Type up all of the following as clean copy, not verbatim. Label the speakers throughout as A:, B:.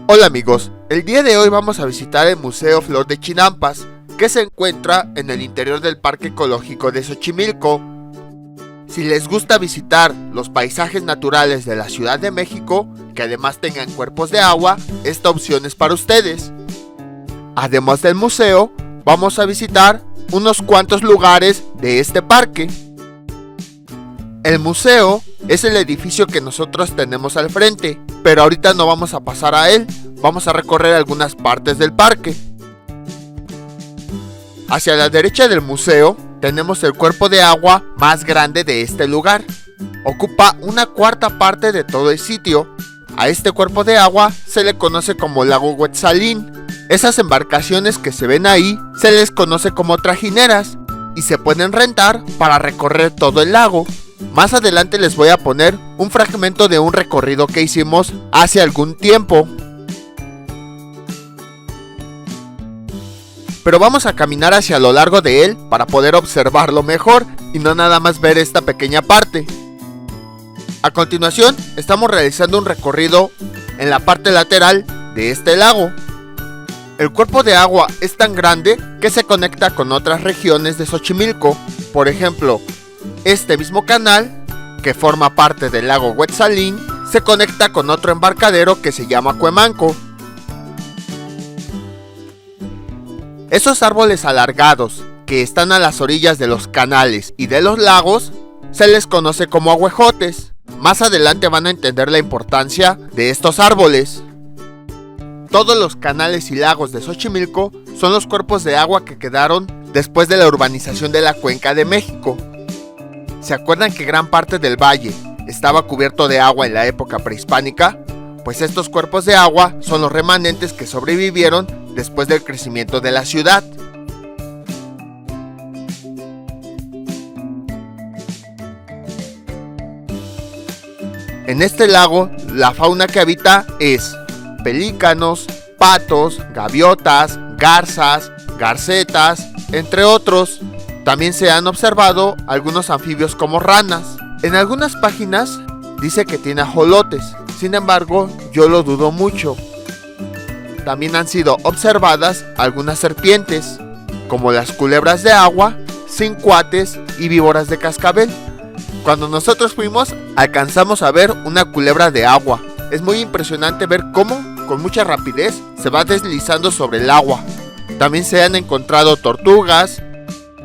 A: Hola amigos, el día de hoy vamos a visitar el Museo Flor de Chinampas, que se encuentra en el interior del Parque Ecológico de Xochimilco. Si les gusta visitar los paisajes naturales de la Ciudad de México, que además tengan cuerpos de agua, esta opción es para ustedes. Además del museo, vamos a visitar unos cuantos lugares de este parque. El museo es el edificio que nosotros tenemos al frente, pero ahorita no vamos a pasar a él, vamos a recorrer algunas partes del parque. Hacia la derecha del museo tenemos el cuerpo de agua más grande de este lugar. Ocupa una cuarta parte de todo el sitio. A este cuerpo de agua se le conoce como lago Huetzalín. Esas embarcaciones que se ven ahí se les conoce como trajineras y se pueden rentar para recorrer todo el lago. Más adelante les voy a poner un fragmento de un recorrido que hicimos hace algún tiempo. Pero vamos a caminar hacia lo largo de él para poder observarlo mejor y no nada más ver esta pequeña parte. A continuación, estamos realizando un recorrido en la parte lateral de este lago. El cuerpo de agua es tan grande que se conecta con otras regiones de Xochimilco. Por ejemplo, este mismo canal, que forma parte del lago Huetzalín, se conecta con otro embarcadero que se llama Cuemanco. Esos árboles alargados que están a las orillas de los canales y de los lagos se les conoce como ahuejotes. Más adelante van a entender la importancia de estos árboles. Todos los canales y lagos de Xochimilco son los cuerpos de agua que quedaron después de la urbanización de la Cuenca de México. ¿Se acuerdan que gran parte del valle estaba cubierto de agua en la época prehispánica? Pues estos cuerpos de agua son los remanentes que sobrevivieron después del crecimiento de la ciudad. En este lago, la fauna que habita es pelícanos, patos, gaviotas, garzas, garcetas, entre otros. También se han observado algunos anfibios como ranas. En algunas páginas dice que tiene ajolotes, sin embargo, yo lo dudo mucho. También han sido observadas algunas serpientes, como las culebras de agua, cincuates y víboras de cascabel. Cuando nosotros fuimos, alcanzamos a ver una culebra de agua. Es muy impresionante ver cómo, con mucha rapidez, se va deslizando sobre el agua. También se han encontrado tortugas.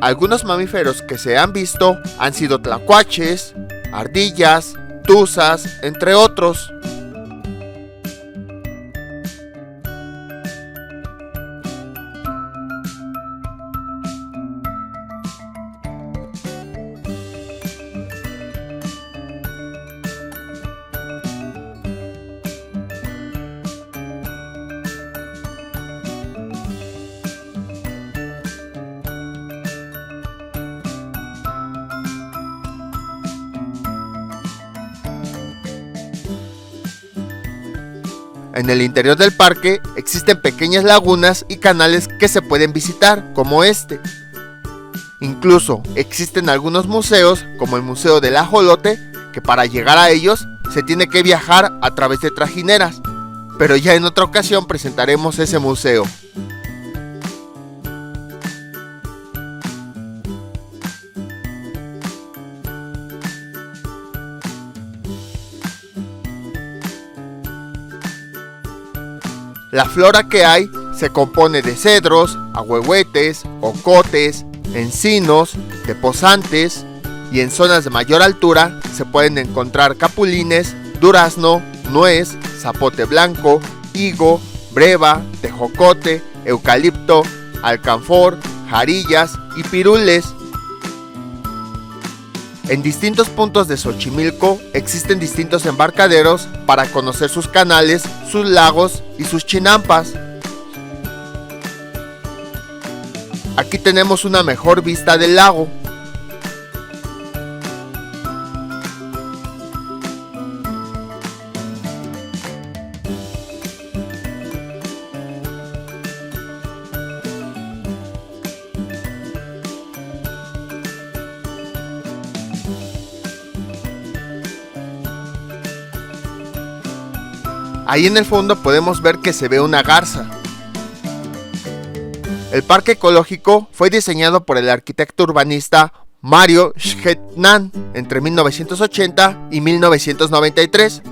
A: Algunos mamíferos que se han visto han sido tlacuaches, ardillas, tuzas, entre otros. En el interior del parque existen pequeñas lagunas y canales que se pueden visitar, como este. Incluso existen algunos museos, como el Museo del Ajolote, que para llegar a ellos se tiene que viajar a través de trajineras, pero ya en otra ocasión presentaremos ese museo. La flora que hay se compone de cedros, ahuehuetes, ocotes, encinos, tepozantes, y en zonas de mayor altura se pueden encontrar capulines, durazno, nuez, zapote blanco, higo, breva, tejocote, eucalipto, alcanfor, jarillas y pirules. En distintos puntos de Xochimilco existen distintos embarcaderos para conocer sus canales, sus lagos y sus chinampas. Aquí tenemos una mejor vista del lago. Ahí en el fondo podemos ver que se ve una garza. El parque ecológico fue diseñado por el arquitecto urbanista Mario Schettnan entre 1980 y 1993.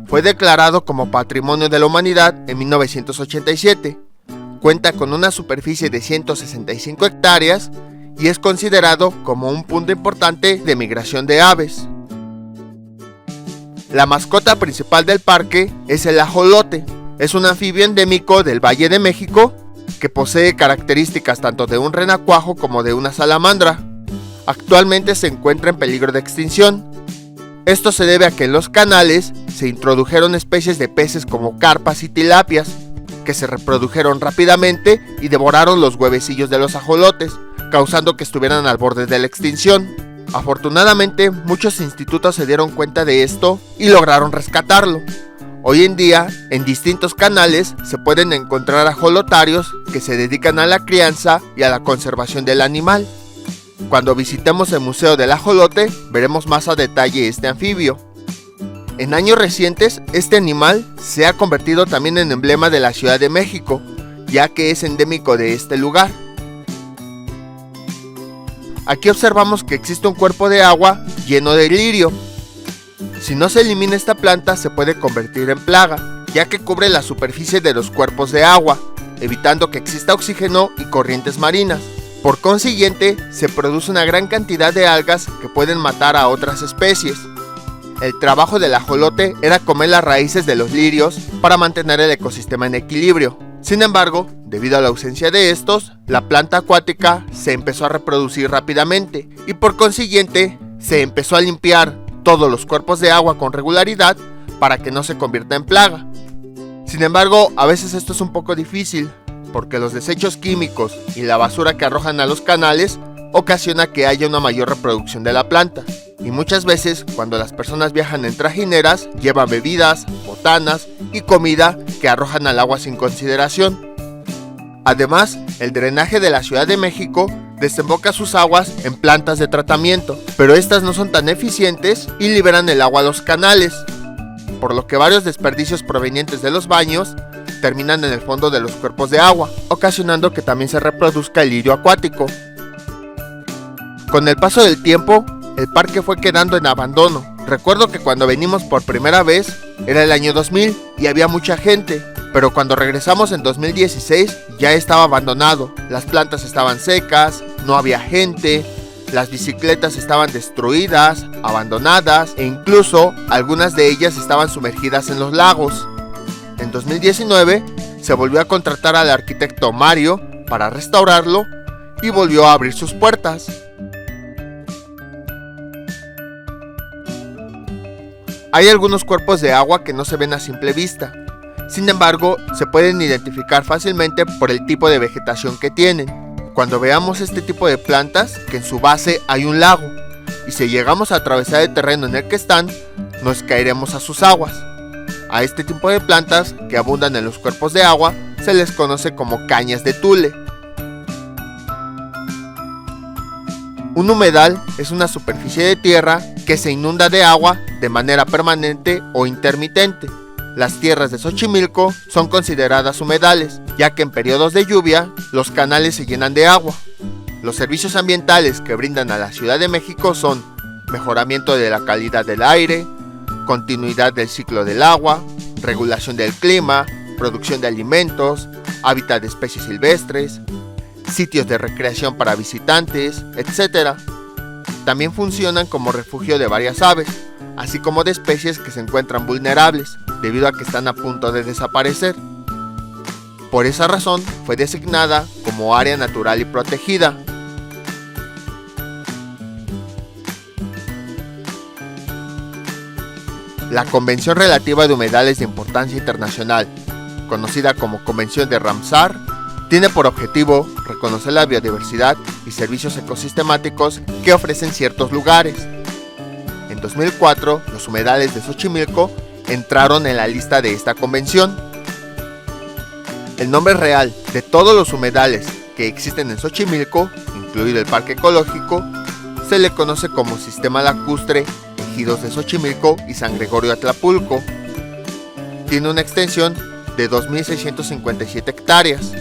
A: Fue declarado como Patrimonio de la Humanidad en 1987. Cuenta con una superficie de 165 hectáreas y es considerado como un punto importante de migración de aves. La mascota principal del parque es el ajolote. Es un anfibio endémico del Valle de México que posee características tanto de un renacuajo como de una salamandra. Actualmente se encuentra en peligro de extinción. Esto se debe a que en los canales se introdujeron especies de peces como carpas y tilapias, que se reprodujeron rápidamente y devoraron los huevecillos de los ajolotes, causando que estuvieran al borde de la extinción. Afortunadamente, muchos institutos se dieron cuenta de esto y lograron rescatarlo. Hoy en día, en distintos canales se pueden encontrar ajolotarios que se dedican a la crianza y a la conservación del animal. Cuando visitemos el Museo del Ajolote, veremos más a detalle este anfibio. En años recientes, este animal se ha convertido también en emblema de la Ciudad de México, ya que es endémico de este lugar. Aquí observamos que existe un cuerpo de agua lleno de lirio. Si no se elimina esta planta, se puede convertir en plaga, ya que cubre la superficie de los cuerpos de agua, evitando que exista oxígeno y corrientes marinas. Por consiguiente, se produce una gran cantidad de algas que pueden matar a otras especies. El trabajo del ajolote era comer las raíces de los lirios para mantener el ecosistema en equilibrio. Sin embargo, debido a la ausencia de estos, la planta acuática se empezó a reproducir rápidamente y por consiguiente se empezó a limpiar todos los cuerpos de agua con regularidad para que no se convierta en plaga. Sin embargo, a veces esto es un poco difícil, porque los desechos químicos y la basura que arrojan a los canales ocasiona que haya una mayor reproducción de la planta. Y muchas veces, cuando las personas viajan en trajineras, llevan bebidas, botanas y comida que arrojan al agua sin consideración. Además, el drenaje de la Ciudad de México desemboca sus aguas en plantas de tratamiento, pero estas no son tan eficientes y liberan el agua a los canales, por lo que varios desperdicios provenientes de los baños terminan en el fondo de los cuerpos de agua, ocasionando que también se reproduzca el lirio acuático. Con el paso del tiempo, el parque fue quedando en abandono. Recuerdo que cuando venimos por primera vez era el año 2000 y había mucha gente, pero cuando regresamos en 2016 ya estaba abandonado. Las plantas estaban secas, no había gente, las bicicletas estaban destruidas, abandonadas e incluso algunas de ellas estaban sumergidas en los lagos. En 2019 se volvió a contratar al arquitecto Mario para restaurarlo y volvió a abrir sus puertas. Hay algunos cuerpos de agua que no se ven a simple vista. Sin embargo, se pueden identificar fácilmente por el tipo de vegetación que tienen. Cuando veamos este tipo de plantas, que en su base hay un lago, y si llegamos a atravesar el terreno en el que están, nos caeremos a sus aguas. A este tipo de plantas, que abundan en los cuerpos de agua, se les conoce como cañas de tule. Un humedal es una superficie de tierra que se inunda de agua de manera permanente o intermitente. Las tierras de Xochimilco son consideradas humedales, ya que en periodos de lluvia los canales se llenan de agua. Los servicios ambientales que brindan a la Ciudad de México son mejoramiento de la calidad del aire, continuidad del ciclo del agua, regulación del clima, producción de alimentos, hábitat de especies silvestres, sitios de recreación para visitantes, etc. También funcionan como refugio de varias aves, así como de especies que se encuentran vulnerables, debido a que están a punto de desaparecer. Por esa razón, fue designada como área natural y protegida. La Convención Relativa de Humedales de Importancia Internacional, conocida como Convención de Ramsar, tiene por objetivo reconocer la biodiversidad y servicios ecosistemáticos que ofrecen ciertos lugares. En 2004, los humedales de Xochimilco entraron en la lista de esta convención. El nombre real de todos los humedales que existen en Xochimilco, incluido el Parque Ecológico, se le conoce como Sistema Lacustre Ejidos de Xochimilco y San Gregorio Atlapulco. Tiene una extensión de 2.657 hectáreas.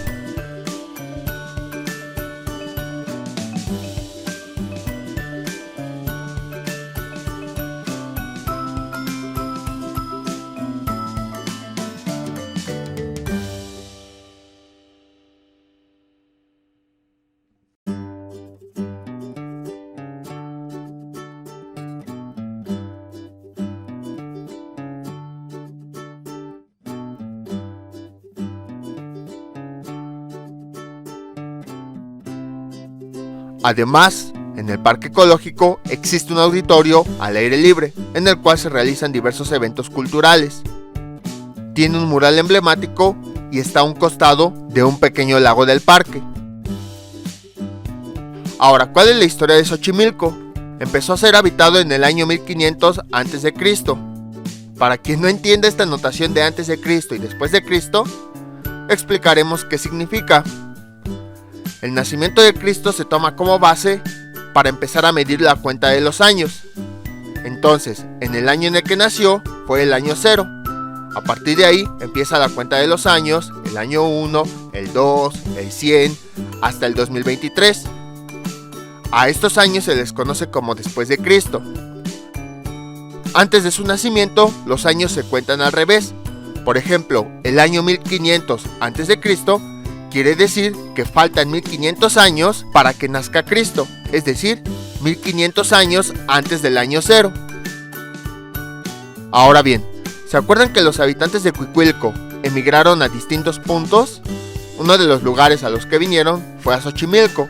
A: Además, en el parque ecológico existe un auditorio al aire libre, en el cual se realizan diversos eventos culturales. Tiene un mural emblemático y está a un costado de un pequeño lago del parque. Ahora, ¿cuál es la historia de Xochimilco? Empezó a ser habitado en el año 1500 a.C. Para quien no entienda esta notación de antes de Cristo y después de Cristo, explicaremos qué significa. El nacimiento de Cristo se toma como base para empezar a medir la cuenta de los años. Entonces, en el año en el que nació fue el año 0. A partir de ahí empieza la cuenta de los años, el año 1, el 2, el 100, hasta el 2023. A estos años se les conoce como después de Cristo. Antes de su nacimiento, los años se cuentan al revés. Por ejemplo, el año 1500 a.C. quiere decir que faltan 1500 años para que nazca Cristo, es decir, 1500 años antes del año 0. Ahora bien, ¿se acuerdan que los habitantes de Cuicuilco emigraron a distintos puntos? Uno de los lugares a los que vinieron fue a Xochimilco.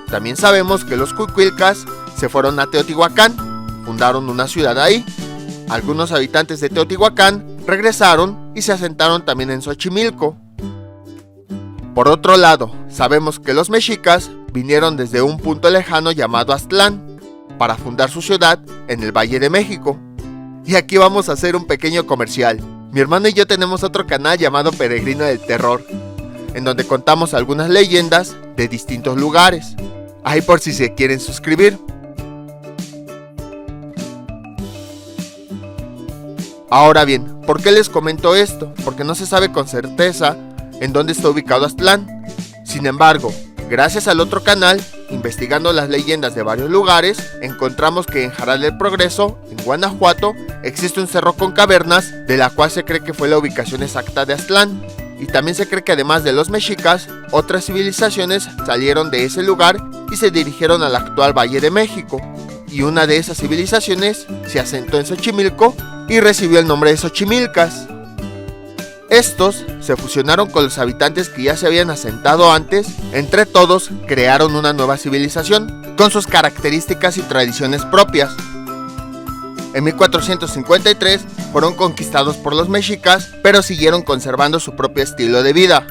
A: También sabemos que los cuicuilcas se fueron a Teotihuacán, fundaron una ciudad ahí. Algunos habitantes de Teotihuacán regresaron y se asentaron también en Xochimilco. Por otro lado, sabemos que los mexicas vinieron desde un punto lejano llamado Aztlán para fundar su ciudad en el Valle de México. Y aquí vamos a hacer un pequeño comercial. Mi hermano y yo tenemos otro canal llamado Peregrino del Terror, en donde contamos algunas leyendas de distintos lugares. Ahí por si se quieren suscribir. Ahora bien, ¿por qué les comento esto? Porque no se sabe con certeza en dónde está ubicado Aztlán. Sin embargo, gracias al otro canal, investigando las leyendas de varios lugares, encontramos que en Jaral del Progreso, en Guanajuato, existe un cerro con cavernas, de la cual se cree que fue la ubicación exacta de Aztlán. Y también se cree que además de los mexicas, otras civilizaciones salieron de ese lugar y se dirigieron al actual Valle de México. Y una de esas civilizaciones se asentó en Xochimilco y recibió el nombre de Xochimilcas. Estos se fusionaron con los habitantes que ya se habían asentado antes. Entre todos crearon una nueva civilización con sus características y tradiciones propias. En 1453 fueron conquistados por los mexicas, pero siguieron conservando su propio estilo de vida.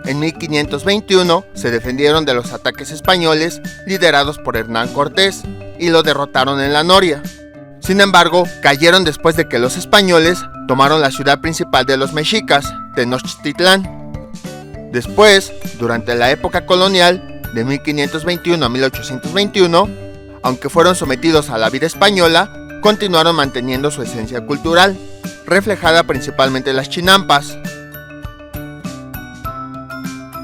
A: En 1521 se defendieron de los ataques españoles liderados por Hernán Cortés y lo derrotaron en la Noria. Sin embargo, cayeron después de que los españoles tomaron la ciudad principal de los mexicas, Tenochtitlán. Después, durante la época colonial, de 1521 a 1821, aunque fueron sometidos a la vida española, continuaron manteniendo su esencia cultural, reflejada principalmente en las chinampas.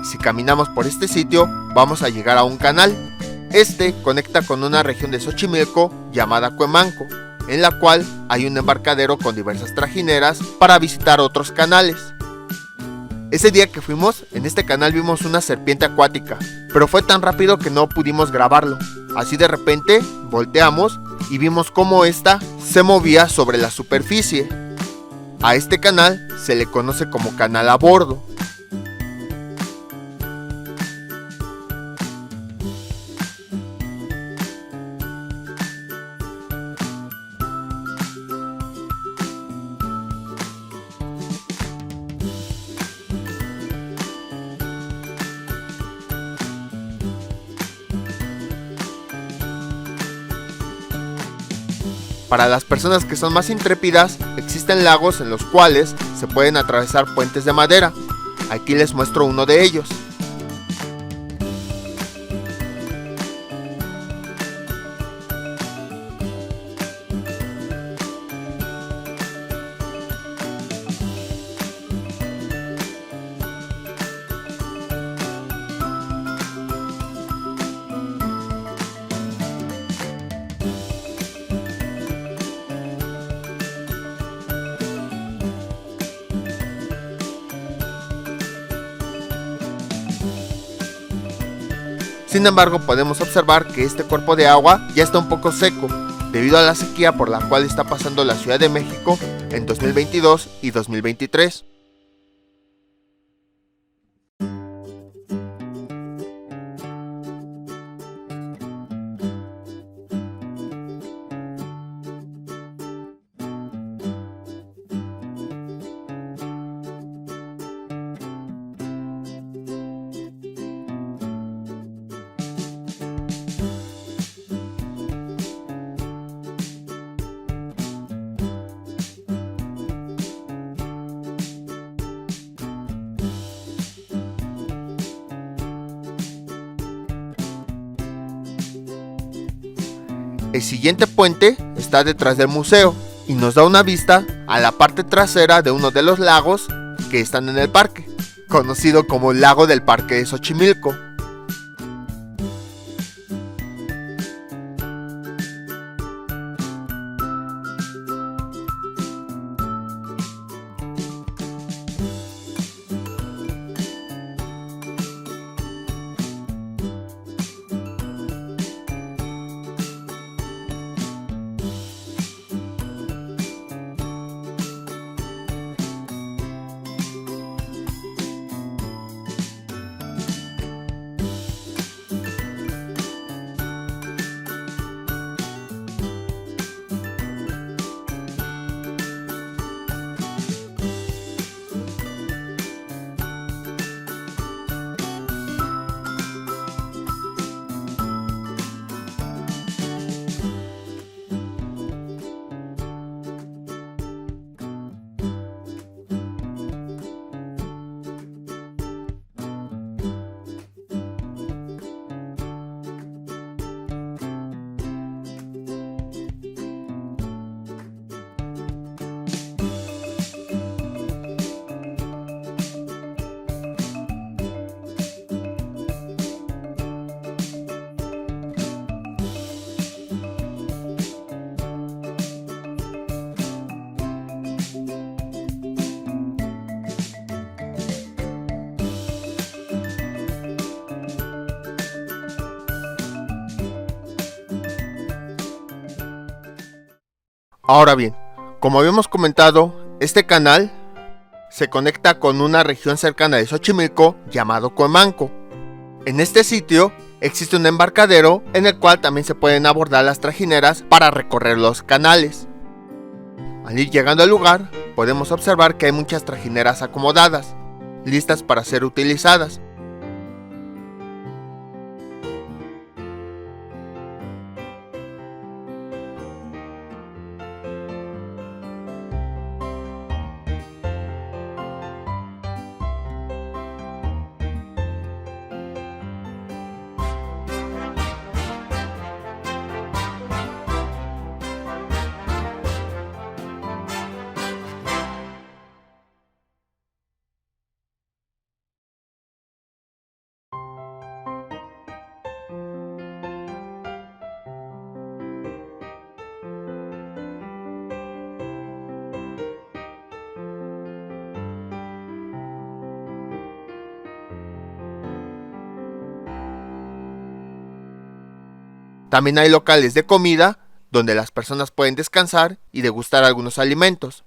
A: Si caminamos por este sitio, vamos a llegar a un canal. Este conecta con una región de Xochimilco llamada Cuemanco, en la cual hay un embarcadero con diversas trajineras para visitar otros canales. Ese día que fuimos, en este canal vimos una serpiente acuática, pero fue tan rápido que no pudimos grabarlo. Así de repente, volteamos y vimos cómo ésta se movía sobre la superficie. A este canal se le conoce como canal a bordo. Para las personas que son más intrépidas, existen lagos en los cuales se pueden atravesar puentes de madera. Aquí les muestro uno de ellos. Sin embargo, podemos observar que este cuerpo de agua ya está un poco seco, debido a la sequía por la cual está pasando la Ciudad de México en 2022 y 2023. El siguiente puente está detrás del museo y nos da una vista a la parte trasera de uno de los lagos que están en el parque, conocido como el lago del Parque de Xochimilco. Ahora bien, como habíamos comentado, este canal se conecta con una región cercana de Xochimilco llamado Cuemanco. En este sitio existe un embarcadero en el cual también se pueden abordar las trajineras para recorrer los canales. Al ir llegando al lugar, podemos observar que hay muchas trajineras acomodadas, listas para ser utilizadas. También hay locales de comida donde las personas pueden descansar y degustar algunos alimentos.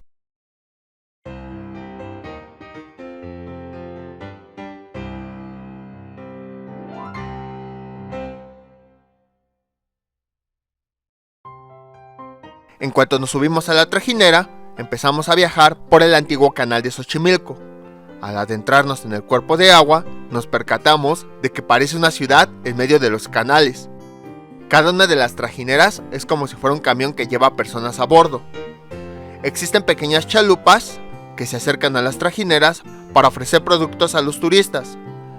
A: En cuanto nos subimos a la trajinera, empezamos a viajar por el antiguo canal de Xochimilco. Al adentrarnos en el cuerpo de agua, nos percatamos de que parece una ciudad en medio de los canales. Cada una de las trajineras es como si fuera un camión que lleva personas a bordo. Existen pequeñas chalupas que se acercan a las trajineras para ofrecer productos a los turistas.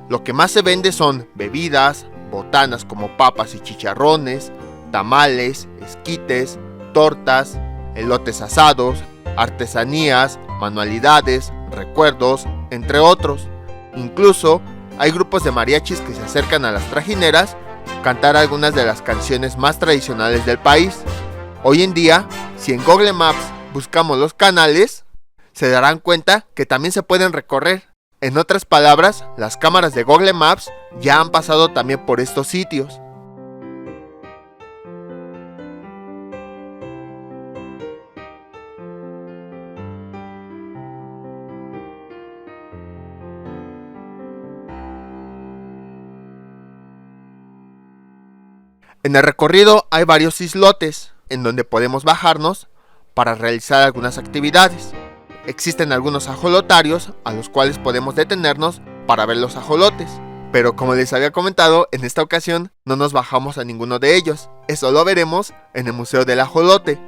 A: Lo que más se vende son bebidas, botanas como papas y chicharrones, tamales, esquites, tortas, elotes asados, artesanías, manualidades, recuerdos, entre otros. Incluso hay grupos de mariachis que se acercan a las trajineras cantar algunas de las canciones más tradicionales del país. Hoy en día, si en Google Maps buscamos los canales, se darán cuenta que también se pueden recorrer, En otras palabras, las cámaras de Google Maps ya han pasado también por estos sitios. En el recorrido hay varios islotes en donde podemos bajarnos para realizar algunas actividades. Existen algunos ajolotarios a los cuales podemos detenernos para ver los ajolotes, pero como les había comentado, en esta ocasión no nos bajamos a ninguno de ellos. Eso lo veremos en el Museo del Ajolote.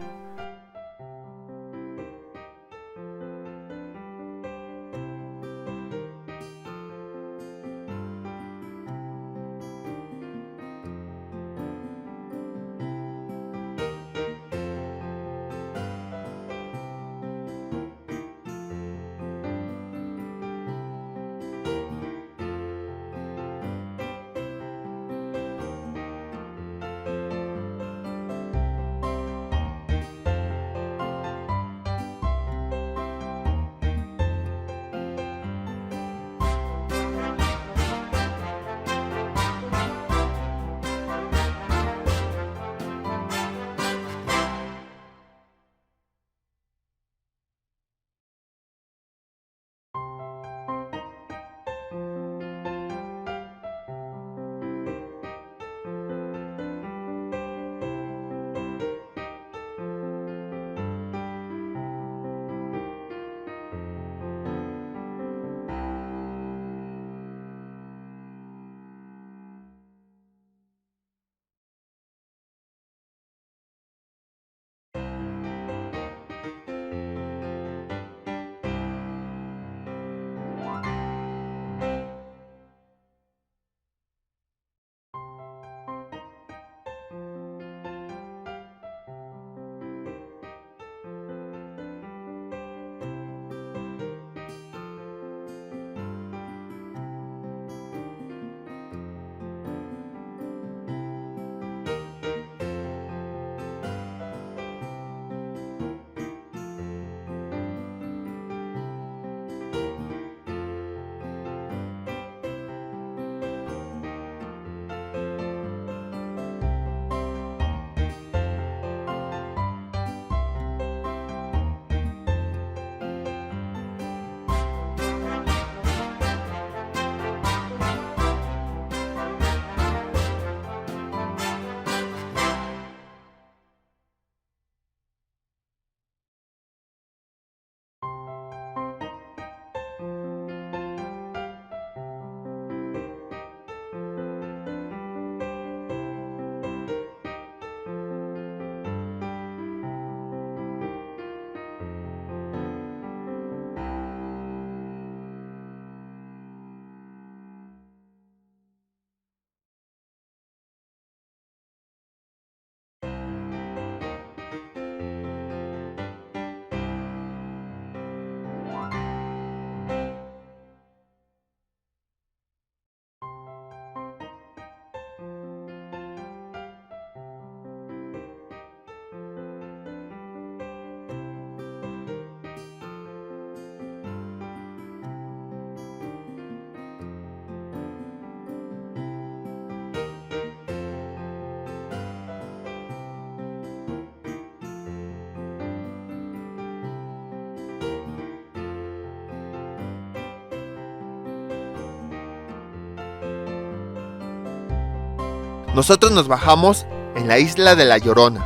A: Nosotros nos bajamos en la isla de La Llorona.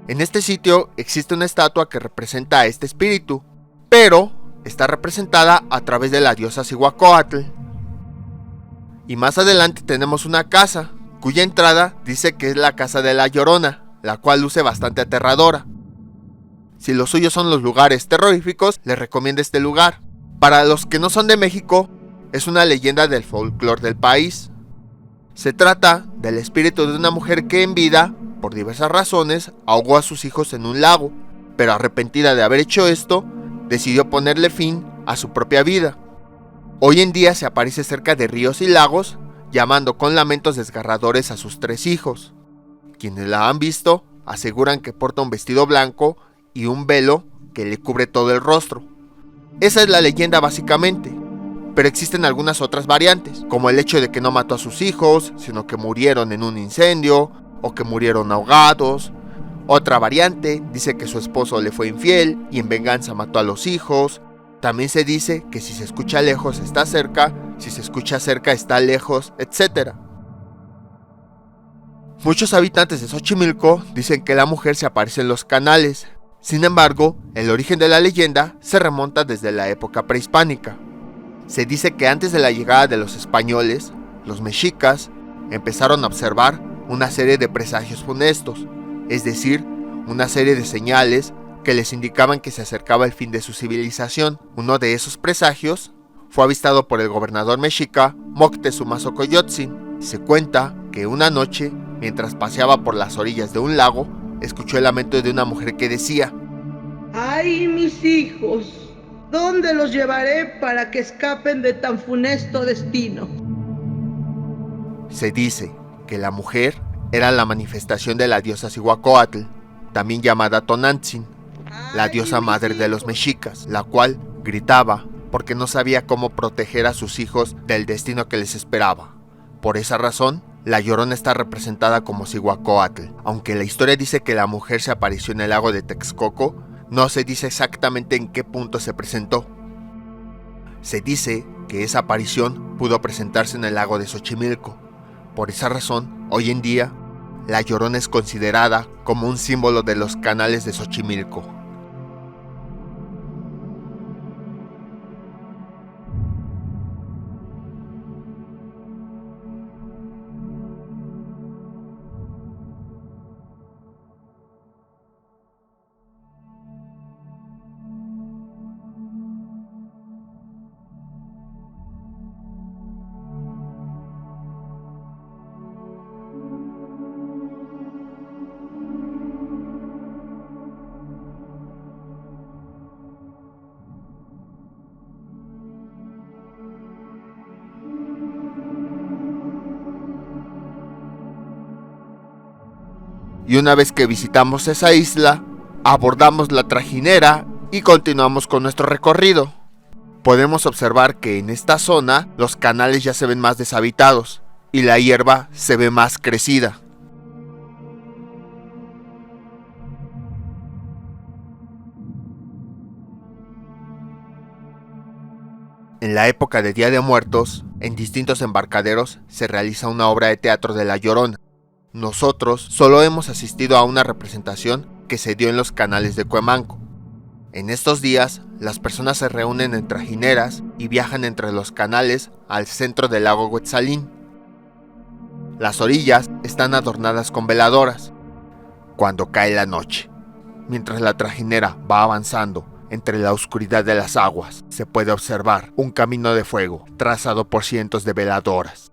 A: En este sitio existe una estatua que representa a este espíritu, pero está representada a través de la diosa Cihuacóatl. Y más adelante tenemos una casa, cuya entrada dice que es la casa de La Llorona, la cual luce bastante aterradora. Si los suyos son los lugares terroríficos, les recomiendo este lugar. Para los que no son de México, es una leyenda del folclore del país. Se trata del espíritu de una mujer que en vida, por diversas razones, ahogó a sus hijos en un lago, pero arrepentida de haber hecho esto, decidió ponerle fin a su propia vida. Hoy en día se aparece cerca de ríos y lagos, llamando con lamentos desgarradores a sus 3 hijos. Quienes la han visto aseguran que porta un vestido blanco y un velo que le cubre todo el rostro. Esa es la leyenda básicamente, pero existen algunas otras variantes, como el hecho de que no mató a sus hijos, sino que murieron en un incendio, o que murieron ahogados. Otra variante dice que su esposo le fue infiel y en venganza mató a los hijos. También se dice que si se escucha lejos está cerca, si se escucha cerca está lejos, etc. Muchos habitantes de Xochimilco dicen que la mujer se aparece en los canales. Sin embargo, el origen de la leyenda se remonta desde la época prehispánica. Se dice que antes de la llegada de los españoles, los mexicas empezaron a observar una serie de presagios funestos, es decir, una serie de señales que les indicaban que se acercaba el fin de su civilización. Uno de esos presagios fue avistado por el gobernador mexica Moctezuma Xocoyotzin. Se cuenta que una noche, mientras paseaba por las orillas de un lago, escuchó el lamento de una mujer que decía:
B: ¡ay, mis hijos! ¿Dónde los llevaré para que escapen de tan funesto destino?
A: Se dice que la mujer era la manifestación de la diosa Cihuacóatl, también llamada Tonantzin, la diosa madre de los mexicas, la cual gritaba porque no sabía cómo proteger a sus hijos del destino que les esperaba. Por esa razón, la Llorona está representada como Cihuacóatl. Aunque la historia dice que la mujer se apareció en el lago de Texcoco, no se dice exactamente en qué punto se presentó. Se dice que esa aparición pudo presentarse en el lago de Xochimilco. Por esa razón, hoy en día, la Llorona es considerada como un símbolo de los canales de Xochimilco. Y una vez que visitamos esa isla, abordamos la trajinera y continuamos con nuestro recorrido. Podemos observar que en esta zona los canales ya se ven más deshabitados y la hierba se ve más crecida. En la época de Día de Muertos, en distintos embarcaderos se realiza una obra de teatro de La Llorona. Nosotros solo hemos asistido a una representación que se dio en los canales de Cuemanco. En estos días, las personas se reúnen en trajineras y viajan entre los canales al centro del lago Huetzalín. Las orillas están adornadas con veladoras. Cuando cae la noche, mientras la trajinera va avanzando entre la oscuridad de las aguas, se puede observar un camino de fuego trazado por cientos de veladoras.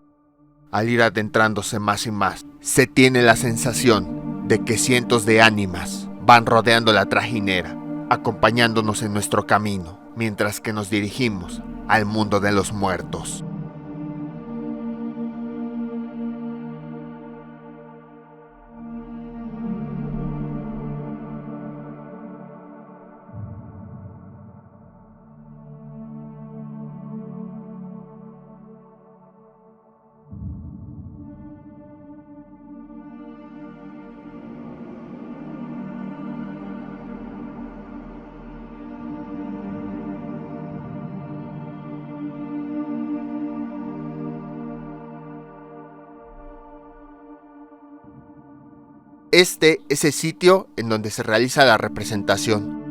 A: Al ir adentrándose más y más, se tiene la sensación de que cientos de ánimas van rodeando la trajinera, acompañándonos en nuestro camino, mientras que nos dirigimos al mundo de los muertos. Este es el sitio en donde se realiza la representación.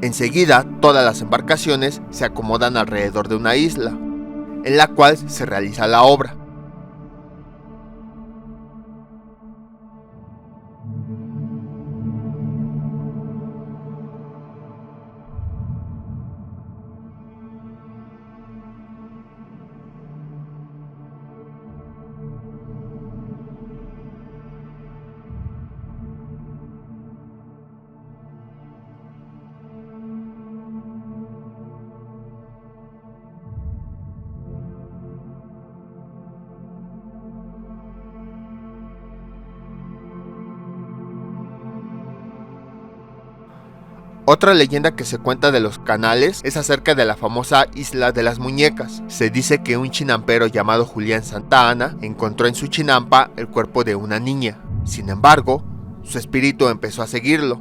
A: Enseguida, todas las embarcaciones se acomodan alrededor de una isla, en la cual se realiza la obra. Otra leyenda que se cuenta de los canales es acerca de la famosa Isla de las Muñecas. Se dice que un chinampero llamado Julián Santa Ana encontró en su chinampa el cuerpo de una niña. Sin embargo, su espíritu empezó a seguirlo.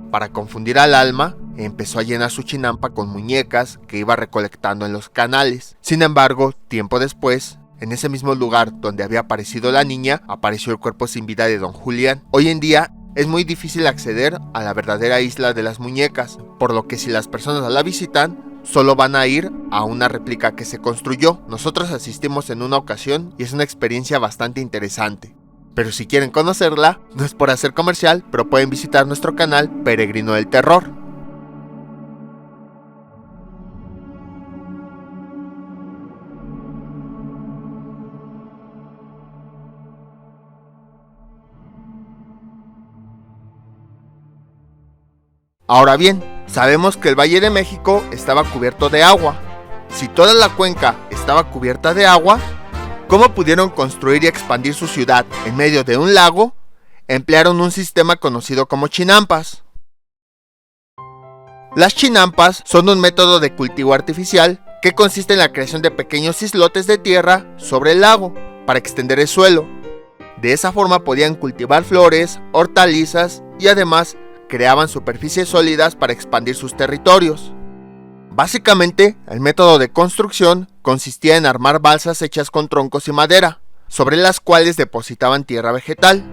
A: Para confundir al alma, empezó a llenar su chinampa con muñecas que iba recolectando en los canales. Sin embargo, tiempo después, en ese mismo lugar donde había aparecido la niña, apareció el cuerpo sin vida de don Julián. Hoy en día, es muy difícil acceder a la verdadera Isla de las Muñecas, por lo que si las personas la visitan, solo van a ir a una réplica que se construyó. Nosotros asistimos en una ocasión y es una experiencia bastante interesante. Pero si quieren conocerla, no es por hacer comercial, pero pueden visitar nuestro canal Peregrino del Terror. Ahora bien, sabemos que el Valle de México estaba cubierto de agua. Si toda la cuenca estaba cubierta de agua, ¿cómo pudieron construir y expandir su ciudad en medio de un lago? Emplearon un sistema conocido como chinampas. Las chinampas son un método de cultivo artificial que consiste en la creación de pequeños islotes de tierra sobre el lago para extender el suelo. De esa forma podían cultivar flores, hortalizas y además creaban superficies sólidas para expandir sus territorios. Básicamente, el método de construcción consistía en armar balsas hechas con troncos y madera, sobre las cuales depositaban tierra vegetal.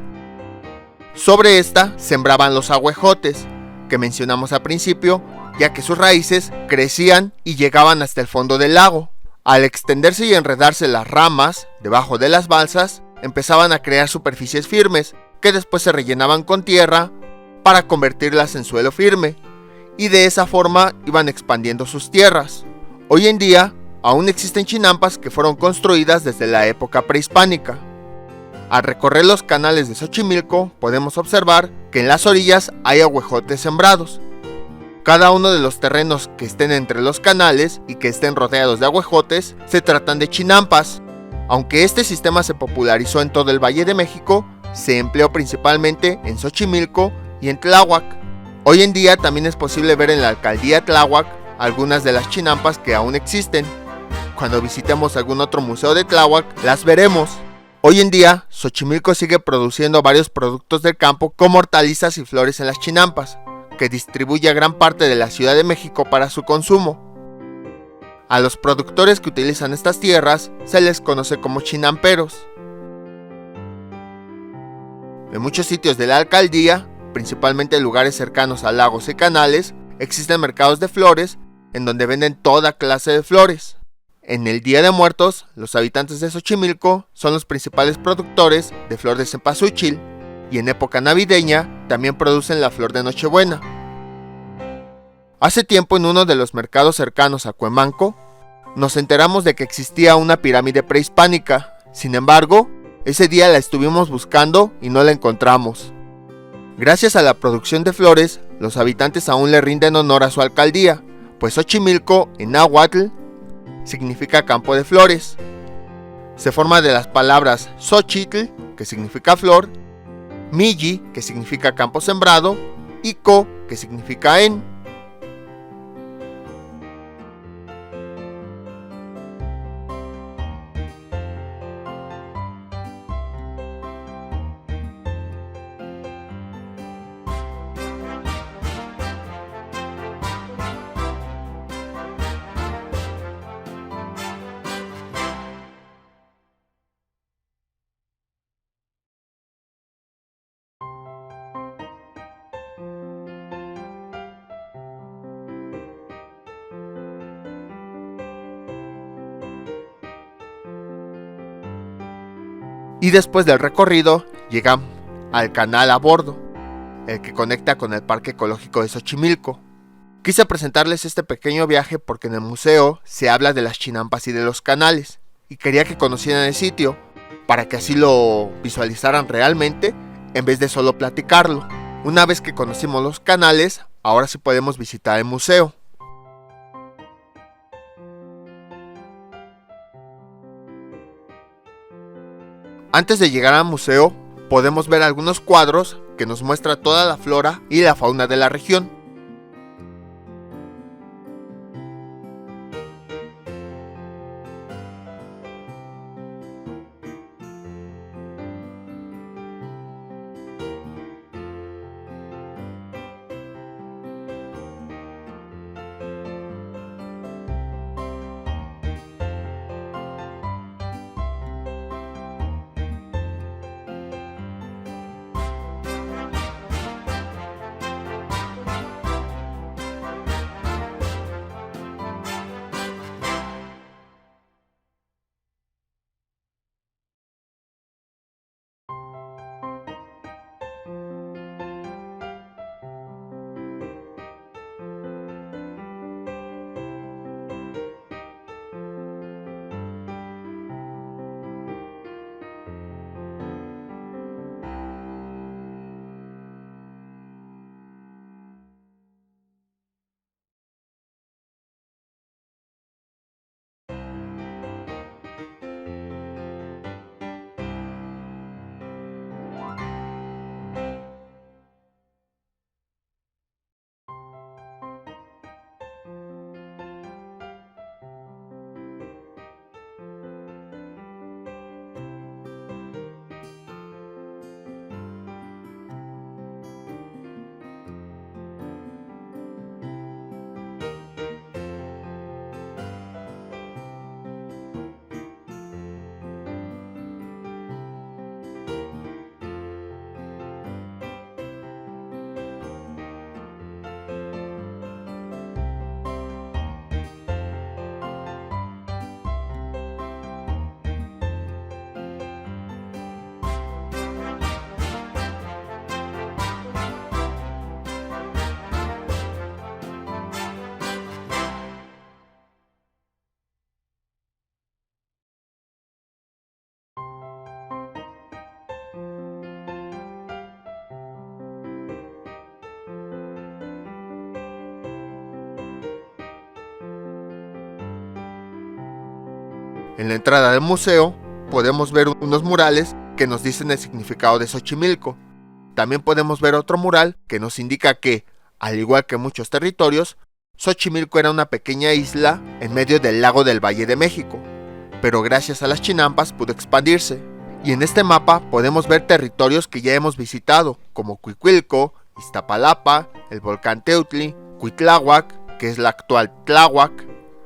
A: Sobre esta sembraban los ahuejotes, que mencionamos al principio, ya que sus raíces crecían y llegaban hasta el fondo del lago. Al extenderse y enredarse las ramas debajo de las balsas, empezaban a crear superficies firmes, que después se rellenaban con tierra para convertirlas en suelo firme, y de esa forma iban expandiendo sus tierras. Hoy en día, aún existen chinampas que fueron construidas desde la época prehispánica. Al recorrer los canales de Xochimilco, podemos observar que en las orillas hay ahuejotes sembrados. Cada uno de los terrenos que estén entre los canales y que estén rodeados de ahuejotes se tratan de chinampas. Aunque este sistema se popularizó en todo el Valle de México, se empleó principalmente en Xochimilco y en Tláhuac. Hoy en día también es posible ver en la alcaldía Tláhuac algunas de las chinampas que aún existen. Cuando visitemos algún otro museo de Tláhuac, las veremos. Hoy en día, Xochimilco sigue produciendo varios productos del campo como hortalizas y flores en las chinampas, que distribuye a gran parte de la Ciudad de México para su consumo. A los productores que utilizan estas tierras se les conoce como chinamperos. En muchos sitios de la alcaldía, principalmente en lugares cercanos a lagos y canales, existen mercados de flores en donde venden toda clase de flores. En el Día de Muertos, los habitantes de Xochimilco son los principales productores de flor de cempasúchil, y en época navideña también producen la flor de Nochebuena. Hace tiempo, en uno de los mercados cercanos a Cuemanco, nos enteramos de que existía una pirámide prehispánica. Sin embargo, ese día la estuvimos buscando y no la encontramos. Gracias a la producción de flores, los habitantes aún le rinden honor a su alcaldía, pues Xochimilco en náhuatl significa campo de flores. Se forma de las palabras Xochitl, que significa flor, Milli, que significa campo sembrado, y Co, que significa en. Y después del recorrido, llegan al canal a bordo, el que conecta con el Parque Ecológico de Xochimilco. Quise presentarles este pequeño viaje porque en el museo se habla de las chinampas y de los canales, y quería que conocieran el sitio, para que así lo visualizaran realmente, en vez de solo platicarlo. Una vez que conocimos los canales, ahora sí podemos visitar el museo. Antes de llegar al museo, podemos ver algunos cuadros que nos muestran toda la flora y la fauna de la región. En la entrada del museo podemos ver unos murales que nos dicen el significado de Xochimilco. También podemos ver otro mural que nos indica que, al igual que muchos territorios, Xochimilco era una pequeña isla en medio del lago del Valle de México, pero gracias a las chinampas pudo expandirse. Y en este mapa podemos ver territorios que ya hemos visitado, como Cuicuilco, Iztapalapa, el volcán Teutli, Cuitláhuac, que es la actual Tláhuac,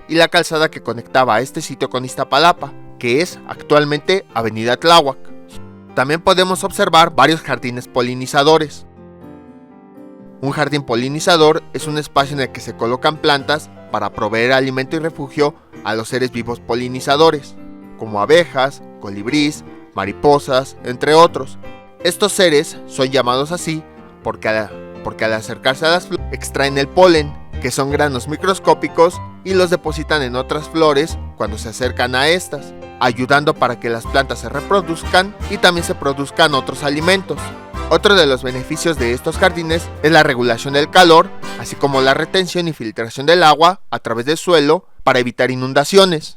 A: y la calzada que conectaba a este sitio con Iztapalapa, que es actualmente Avenida Tláhuac. También podemos observar varios jardines polinizadores. Un jardín polinizador es un espacio en el que se colocan plantas para proveer alimento y refugio a los seres vivos polinizadores, como abejas, colibrís, mariposas, entre otros. Estos seres son llamados así porque al acercarse a las flores extraen el polen, que son granos microscópicos, y los depositan en otras flores cuando se acercan a estas, ayudando para que las plantas se reproduzcan y también se produzcan otros alimentos. Otro de los beneficios de estos jardines es la regulación del calor, así como la retención y filtración del agua a través del suelo para evitar inundaciones.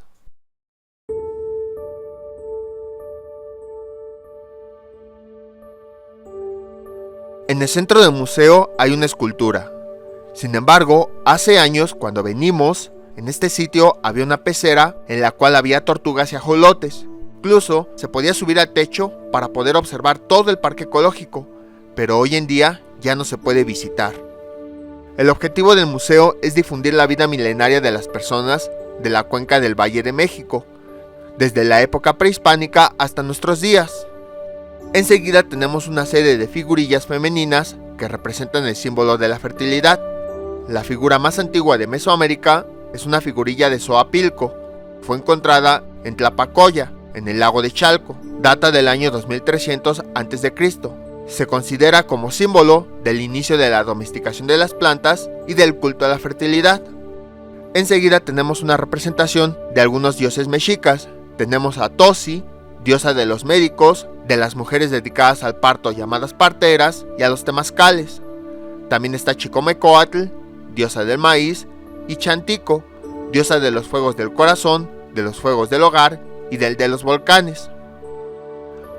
A: En el centro del museo hay una escultura. Sin embargo, hace años, cuando venimos, en este sitio había una pecera en la cual había tortugas y ajolotes. Incluso se podía subir al techo para poder observar todo el parque ecológico, pero hoy en día ya no se puede visitar. El objetivo del museo es difundir la vida milenaria de las personas de la cuenca del Valle de México, desde la época prehispánica hasta nuestros días. Enseguida tenemos una serie de figurillas femeninas que representan el símbolo de la fertilidad. La figura más antigua de Mesoamérica es una figurilla de Xoapilco. Fue encontrada en Tlapacoya, en el lago de Chalco. Data del año 2300 a.C. Se considera como símbolo del inicio de la domesticación de las plantas y del culto a la fertilidad. Enseguida tenemos una representación de algunos dioses mexicas. Tenemos a Tosi, diosa de los médicos, de las mujeres dedicadas al parto llamadas parteras, y a los temazcales. También está Chicomecoatl, diosa del maíz, y Chantico, diosa de los fuegos del corazón, de los fuegos del hogar y del de los volcanes.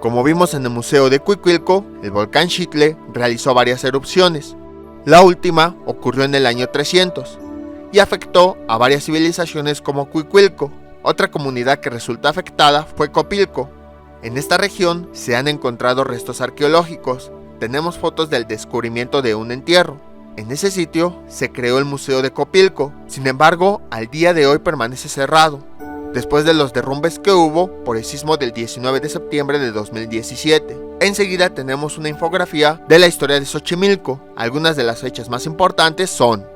A: Como vimos en el Museo de Cuicuilco, el volcán Xitle realizó varias erupciones. La última ocurrió en el año 300 y afectó a varias civilizaciones como Cuicuilco. Otra comunidad que resultó afectada fue Copilco. En esta región se han encontrado restos arqueológicos. Tenemos fotos del descubrimiento de un entierro. En ese sitio se creó el Museo de Copilco. Sin embargo, al día de hoy permanece cerrado, después de los derrumbes que hubo por el sismo del 19 de septiembre de 2017. Enseguida tenemos una infografía de la historia de Xochimilco. Algunas de las fechas más importantes son: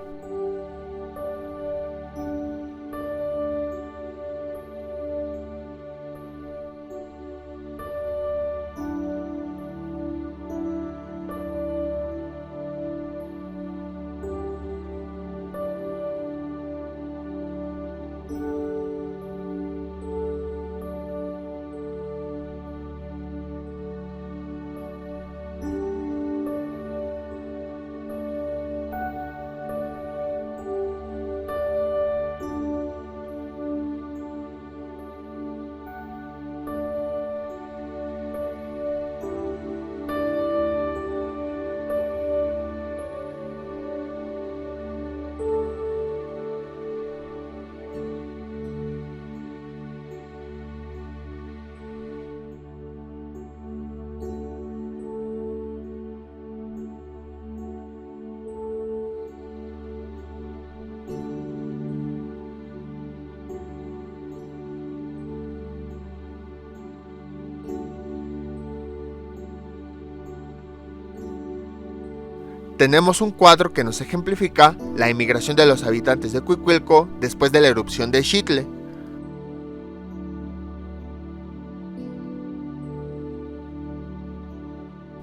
A: tenemos un cuadro que nos ejemplifica la emigración de los habitantes de Cuicuilco después de la erupción de Xitle.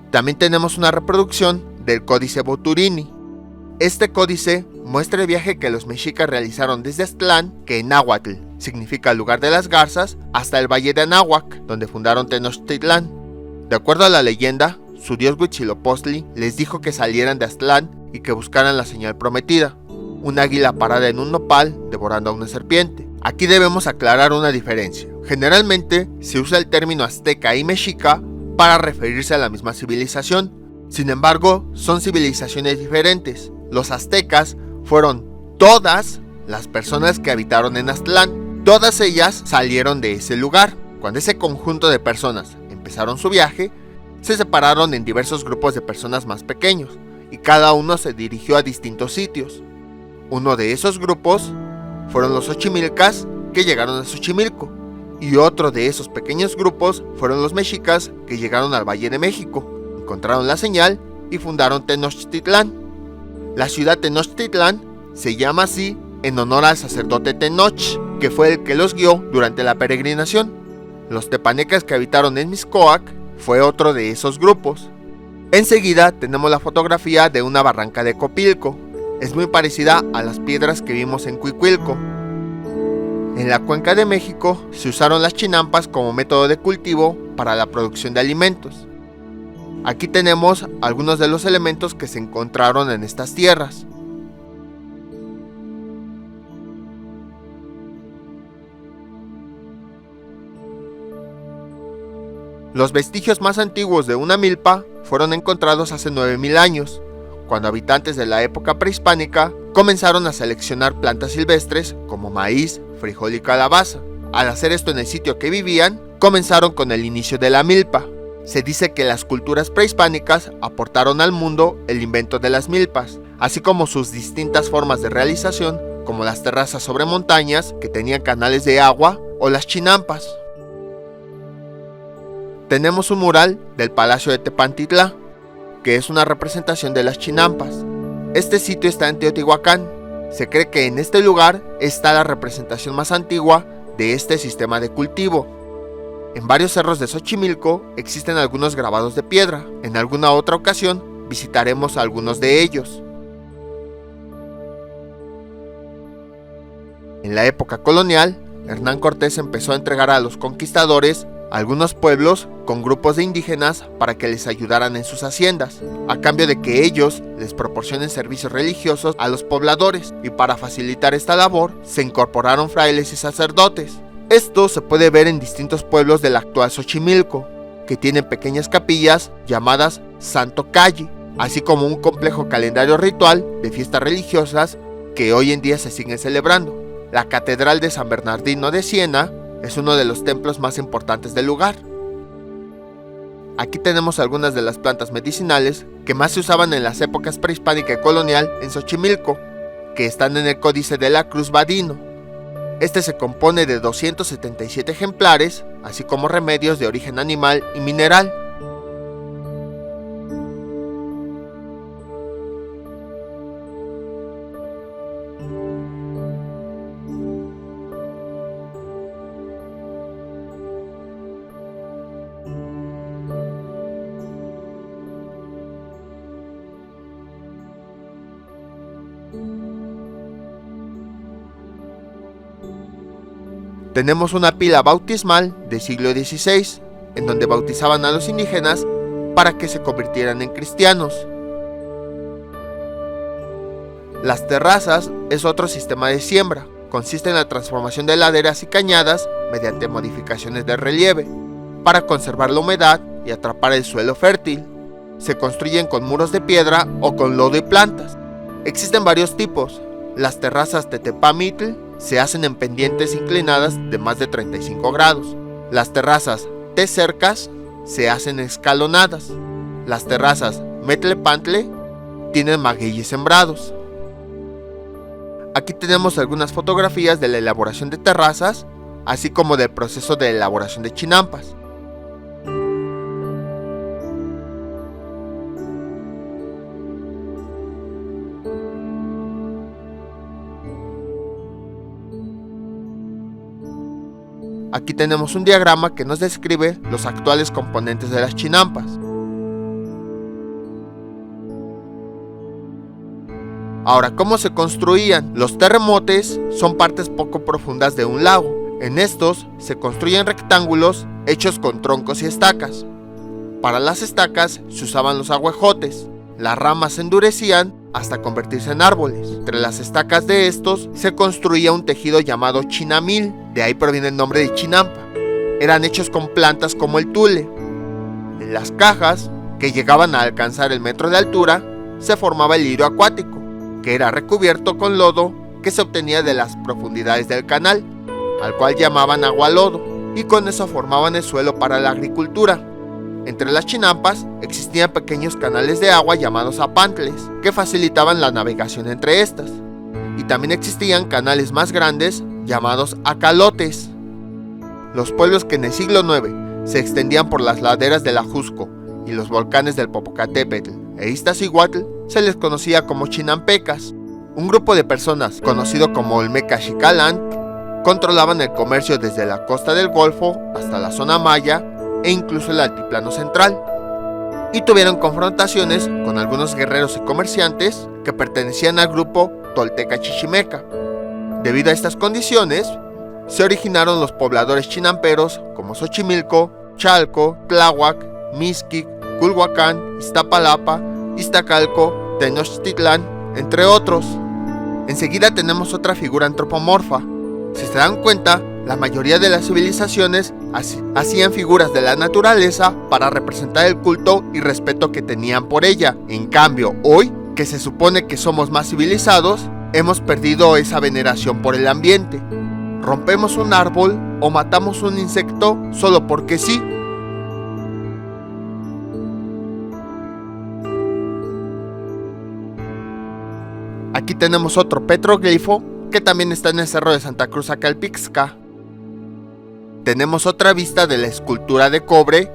A: También tenemos una reproducción del Códice Boturini. Este códice muestra el viaje que los mexicas realizaron desde Aztlán, que en náhuatl significa lugar de las garzas, hasta el valle de Anáhuac, donde fundaron Tenochtitlán. De acuerdo a la leyenda, su dios Huitzilopochtli les dijo que salieran de Aztlán y que buscaran la señal prometida, un águila parada en un nopal devorando a una serpiente. Aquí debemos aclarar una diferencia. Generalmente se usa el término azteca y mexica para referirse a la misma civilización. Sin embargo, son civilizaciones diferentes. Los aztecas fueron todas las personas que habitaron en Aztlán. Todas ellas salieron de ese lugar. Cuando ese conjunto de personas empezaron su viaje, se separaron en diversos grupos de personas más pequeños y cada uno se dirigió a distintos sitios. Uno de esos grupos fueron los Xochimilcas, que llegaron a Xochimilco, y otro de esos pequeños grupos fueron los mexicas, que llegaron al Valle de México, encontraron la señal y fundaron Tenochtitlán. La ciudad Tenochtitlán se llama así en honor al sacerdote Tenoch, que fue el que los guió durante la peregrinación. Los tepanecas que habitaron en Mixcoac fue otro de esos grupos. Enseguida tenemos la fotografía de una barranca de Copilco. Es muy parecida a las piedras que vimos en Cuicuilco. En la Cuenca de México se usaron las chinampas como método de cultivo para la producción de alimentos. Aquí tenemos algunos de los elementos que se encontraron en estas tierras. Los vestigios más antiguos de una milpa fueron encontrados hace 9000 años, cuando habitantes de la época prehispánica comenzaron a seleccionar plantas silvestres como maíz, frijol y calabaza. Al hacer esto en el sitio que vivían, comenzaron con el inicio de la milpa. Se dice que las culturas prehispánicas aportaron al mundo el invento de las milpas, así como sus distintas formas de realización, como las terrazas sobre montañas que tenían canales de agua o las chinampas. Tenemos un mural del Palacio de Tepantitla, que es una representación de las chinampas. Este sitio está en Teotihuacán. Se cree que en este lugar está la representación más antigua de este sistema de cultivo. En varios cerros de Xochimilco existen algunos grabados de piedra. En alguna otra ocasión visitaremos algunos de ellos. En la época colonial, Hernán Cortés empezó a entregar a los conquistadores algunos pueblos con grupos de indígenas para que les ayudaran en sus haciendas, a cambio de que ellos les proporcionen servicios religiosos a los pobladores, y para facilitar esta labor se incorporaron frailes y sacerdotes. Esto se puede ver en distintos pueblos del actual Xochimilco, que tienen pequeñas capillas llamadas Santo Calle, así como un complejo calendario ritual de fiestas religiosas que hoy en día se siguen celebrando. La Catedral de San Bernardino de Siena es uno de los templos más importantes del lugar. Aquí tenemos algunas de las plantas medicinales que más se usaban en las épocas prehispánica y colonial en Xochimilco, que están en el Códice de la Cruz Vadino. Este se compone de 277 ejemplares, así como remedios de origen animal y mineral. Tenemos una pila bautismal del siglo XVI, en donde bautizaban a los indígenas para que se convirtieran en cristianos. Las terrazas es otro sistema de siembra. Consiste en la transformación de laderas y cañadas mediante modificaciones de relieve, para conservar la humedad y atrapar el suelo fértil. Se construyen con muros de piedra o con lodo y plantas. Existen varios tipos. Las terrazas Tetepamitl se hacen en pendientes inclinadas de más de 35 grados. Las terrazas Tecercas se hacen escalonadas. Las terrazas Metlepantle tienen magueyes sembrados. Aquí tenemos algunas fotografías de la elaboración de terrazas, así como del proceso de elaboración de chinampas. Aquí tenemos un diagrama que nos describe los actuales componentes de las chinampas. Ahora, ¿cómo se construían? Los terremotes son partes poco profundas de un lago. En estos se construyen rectángulos hechos con troncos y estacas. Para las estacas se usaban los agüejotes. Las ramas se endurecían hasta convertirse en árboles. Entre las estacas de estos se construía un tejido llamado chinamil, de ahí proviene el nombre de chinampa. eran hechos con plantas como el tule. En las cajas, que llegaban a alcanzar el metro de altura, se formaba el lirio acuático, que era recubierto con lodo que se obtenía de las profundidades del canal, al cual llamaban agua-lodo, y con eso formaban el suelo para la agricultura. Entre las chinampas existían pequeños canales de agua llamados apantles, que facilitaban la navegación entre estas, y también existían canales más grandes llamados acalotes. Los pueblos que en el siglo IX se extendían por las laderas del Ajusco y los volcanes del Popocatépetl e Iztaccíhuatl se les conocía como chinampecas. Un grupo de personas, conocido como Olmeca Xicalán, controlaban el comercio desde la costa del Golfo hasta la zona maya e incluso el altiplano central, y tuvieron confrontaciones con algunos guerreros y comerciantes que pertenecían al grupo Tolteca Chichimeca. Debido a estas condiciones, se originaron los pobladores chinamperos como Xochimilco, Chalco, Tláhuac, Mixquic, Culhuacán, Iztapalapa, Iztacalco, Tenochtitlán, entre otros. Enseguida tenemos otra figura antropomorfa. Si se dan cuenta, la mayoría de las civilizaciones hacían figuras de la naturaleza para representar el culto y respeto que tenían por ella. En cambio, hoy, que se supone que somos más civilizados, hemos perdido esa veneración por el ambiente. Rompemos un árbol o matamos un insecto solo porque sí. Aquí tenemos otro petroglifo que también está en el Cerro de Santa Cruz Acalpixca. Tenemos otra vista de la escultura de cobre.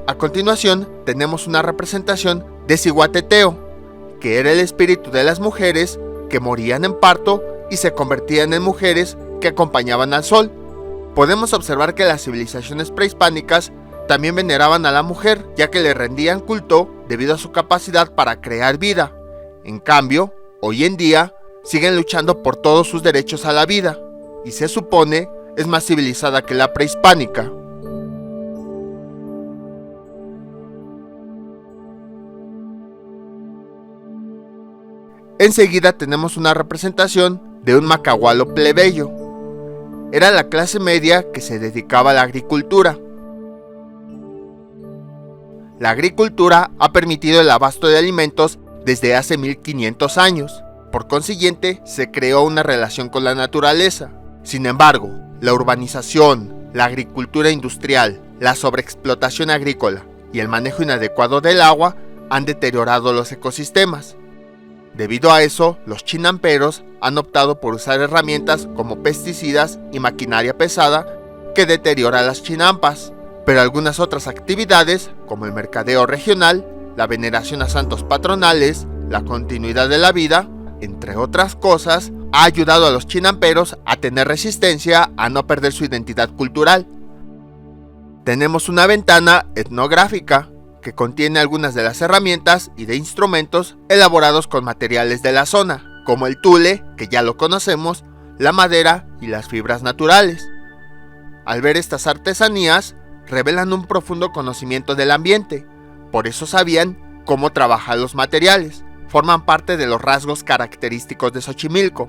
A: A continuación tenemos una representación de Ciguateteo, que era el espíritu de las mujeres que morían en parto y se convertían en mujeres que acompañaban al sol. Podemos observar que las civilizaciones prehispánicas también veneraban a la mujer, ya que le rendían culto debido a su capacidad para crear vida. En cambio, hoy en día, siguen luchando por todos sus derechos a la vida, y se supone es más civilizada que la prehispánica. Enseguida tenemos una representación de un macahualo plebeyo. Era la clase media que se dedicaba a la agricultura. La agricultura ha permitido el abasto de alimentos desde hace 1500 años. Por consiguiente, se creó una relación con la naturaleza. Sin embargo, la urbanización, la agricultura industrial, la sobreexplotación agrícola y el manejo inadecuado del agua han deteriorado los ecosistemas. Debido a eso, los chinamperos han optado por usar herramientas como pesticidas y maquinaria pesada que deteriora las chinampas. Pero algunas otras actividades, como el mercadeo regional, la veneración a santos patronales, la continuidad de la vida, entre otras cosas, ha ayudado a los chinamperos a tener resistencia a no perder su identidad cultural. Tenemos una ventana etnográfica que contiene algunas de las herramientas y de instrumentos elaborados con materiales de la zona, como el tule, que ya lo conocemos, la madera y las fibras naturales. Al ver estas artesanías, revelan un profundo conocimiento del ambiente, por eso sabían cómo trabajar los materiales. Forman parte de los rasgos característicos de Xochimilco.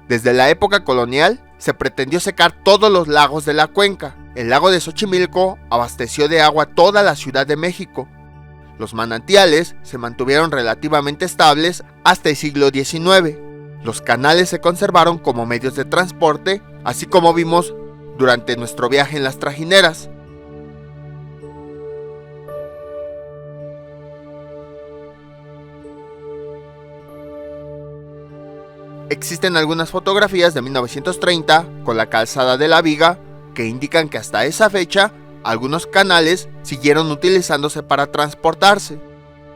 A: Desde la época colonial se pretendió secar todos los lagos de la cuenca. El lago de Xochimilco abasteció de agua toda la Ciudad de México. Los manantiales se mantuvieron relativamente estables hasta el siglo XIX. Los canales se conservaron como medios de transporte, así como vimos durante nuestro viaje en las trajineras. Existen algunas fotografías de 1930 con la calzada de la Viga que indican que hasta esa fecha algunos canales siguieron utilizándose para transportarse.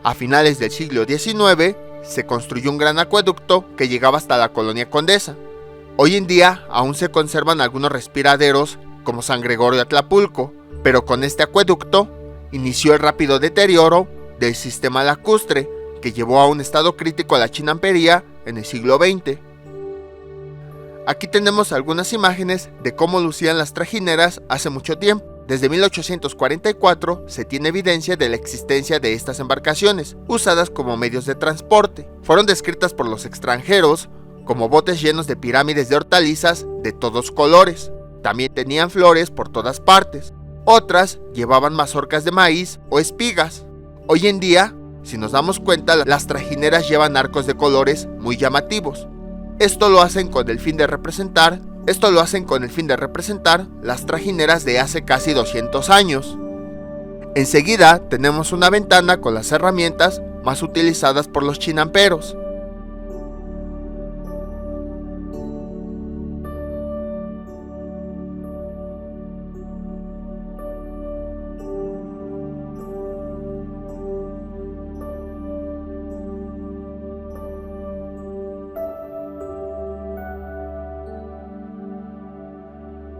A: A finales del siglo XIX se construyó un gran acueducto que llegaba hasta la colonia Condesa. Hoy en día aún se conservan algunos respiraderos como San Gregorio Atlapulco, pero con este acueducto inició el rápido deterioro del sistema lacustre que llevó a un estado crítico a la chinampería en el siglo XX. Aquí tenemos algunas imágenes de cómo lucían las trajineras hace mucho tiempo. Desde 1844 se tiene evidencia de la existencia de estas embarcaciones, usadas como medios de transporte. Fueron descritas por los extranjeros como botes llenos de pirámides de hortalizas de todos colores. También tenían flores por todas partes. Otras llevaban mazorcas de maíz o espigas. Hoy en día, si nos damos cuenta, las trajineras llevan arcos de colores muy llamativos. Esto lo hacen con el fin de representar las trajineras de hace casi 200 años. Enseguida tenemos una ventana con las herramientas más utilizadas por los chinamperos.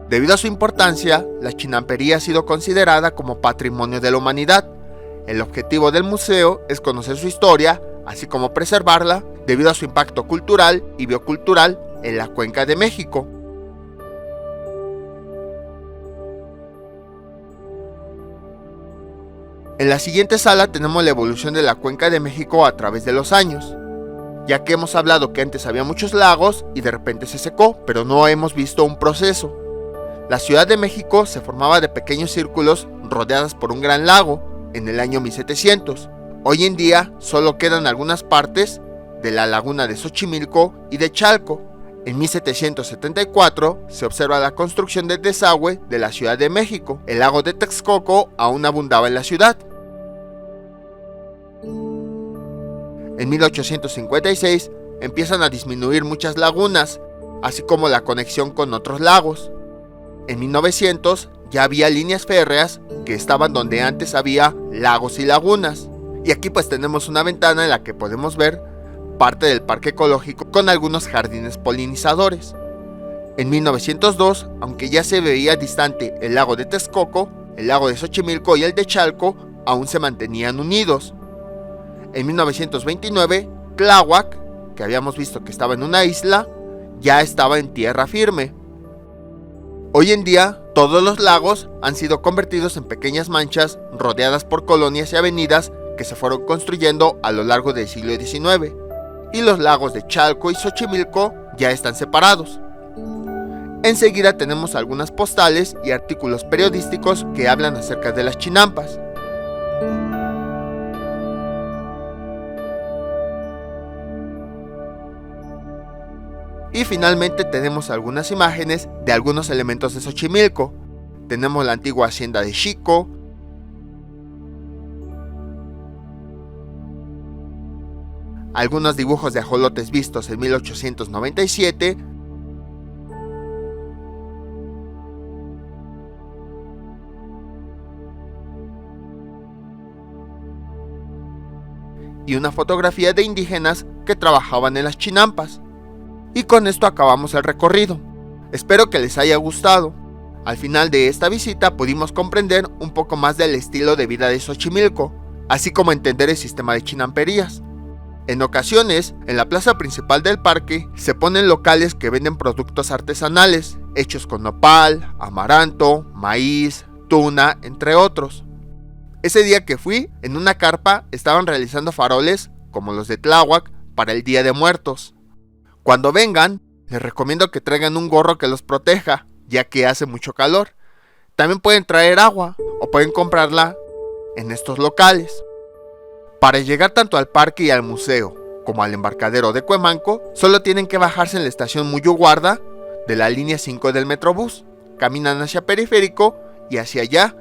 A: Debido a su importancia, la chinampería ha sido considerada como patrimonio de la humanidad. El objetivo del museo es conocer su historia, así como preservarla, debido a su impacto cultural y biocultural en la Cuenca de México. En la siguiente sala tenemos la evolución de la Cuenca de México a través de los años, ya que hemos hablado que antes había muchos lagos y de repente se secó, pero no hemos visto un proceso. La Ciudad de México se formaba de pequeños círculos rodeadas por un gran lago en el año 1700. Hoy en día solo quedan algunas partes de la laguna de Xochimilco y de Chalco. En 1774 se observa la construcción del desagüe de la Ciudad de México. El lago de Texcoco aún abundaba en la ciudad. En 1856 empiezan a disminuir muchas lagunas, así como la conexión con otros lagos. En 1900 ya había líneas férreas que estaban donde antes había lagos y lagunas. Y aquí pues tenemos una ventana en la que podemos ver parte del parque ecológico con algunos jardines polinizadores. En 1902, aunque ya se veía distante el lago de Texcoco, el lago de Xochimilco y el de Chalco aún se mantenían unidos. En 1929, Tláhuac, que habíamos visto que estaba en una isla, ya estaba en tierra firme. Hoy en día, todos los lagos han sido convertidos en pequeñas manchas rodeadas por colonias y avenidas que se fueron construyendo a lo largo del siglo XIX, y los lagos de Chalco y Xochimilco ya están separados. Enseguida tenemos algunas postales y artículos periodísticos que hablan acerca de las chinampas. Y finalmente tenemos algunas imágenes de algunos elementos de Xochimilco. Tenemos la antigua hacienda de Xico, algunos dibujos de ajolotes vistos en 1897, y una fotografía de indígenas que trabajaban en las chinampas. Y con esto acabamos el recorrido. Espero que les haya gustado. Al final de esta visita pudimos comprender un poco más del estilo de vida de Xochimilco, así como entender el sistema de chinamperías. En ocasiones, en la plaza principal del parque se ponen locales que venden productos artesanales, hechos con nopal, amaranto, maíz, tuna, entre otros. Ese día que fui, en una carpa estaban realizando faroles, como los de Tláhuac, para el Día de Muertos. Cuando vengan, les recomiendo que traigan un gorro que los proteja, ya que hace mucho calor. También pueden traer agua, o pueden comprarla en estos locales. Para llegar tanto al parque y al museo, como al embarcadero de Cuemanco, solo tienen que bajarse en la estación Muyuguarda de la línea 5 del Metrobús. Caminan hacia Periférico y hacia allá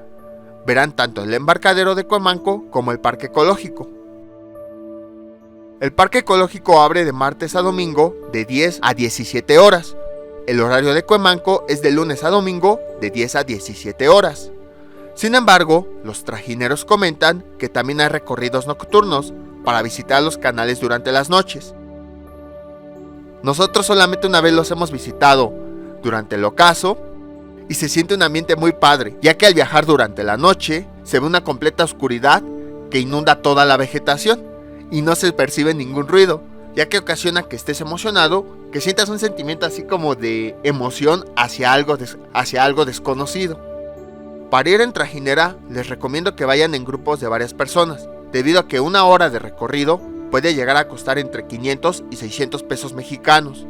A: verán tanto el embarcadero de Cuemanco como el parque ecológico. El parque ecológico abre de martes a domingo de 10 a 17 horas. El horario de Cuemanco es de lunes a domingo de 10 a 17 horas. Sin embargo, los trajineros comentan que también hay recorridos nocturnos para visitar los canales durante las noches. Nosotros solamente una vez los hemos visitado durante el ocaso y se siente un ambiente muy padre, ya que al viajar durante la noche se ve una completa oscuridad que inunda toda la vegetación y no se percibe ningún ruido, ya que ocasiona que estés emocionado, que sientas un sentimiento así como de emoción hacia algo desconocido. Para ir en trajinera les recomiendo que vayan en grupos de varias personas, debido a que una hora de recorrido puede llegar a costar entre 500 y 600 pesos mexicanos.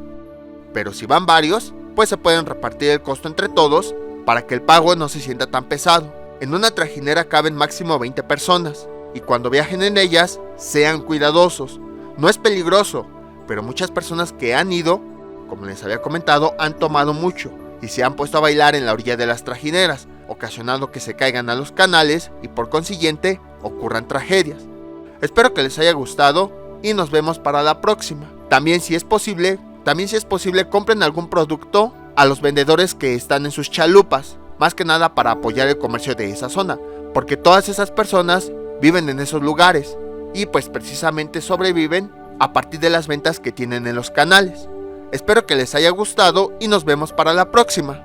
A: pero si van varios, pues se pueden repartir el costo entre todos para que el pago no se sienta tan pesado. En una trajinera caben máximo 20 personas, y cuando viajen en ellas, sean cuidadosos. No es peligroso, pero muchas personas que han ido, como les había comentado, han tomado mucho y se han puesto a bailar en la orilla de las trajineras, ocasionando que se caigan a los canales y por consiguiente ocurran tragedias. Espero que les haya gustado y nos vemos para la próxima. También si es posible, compren algún producto a los vendedores que están en sus chalupas, más que nada para apoyar el comercio de esa zona, porque todas esas personas viven en esos lugares y pues precisamente sobreviven a partir de las ventas que tienen en los canales. Espero que les haya gustado y nos vemos para la próxima.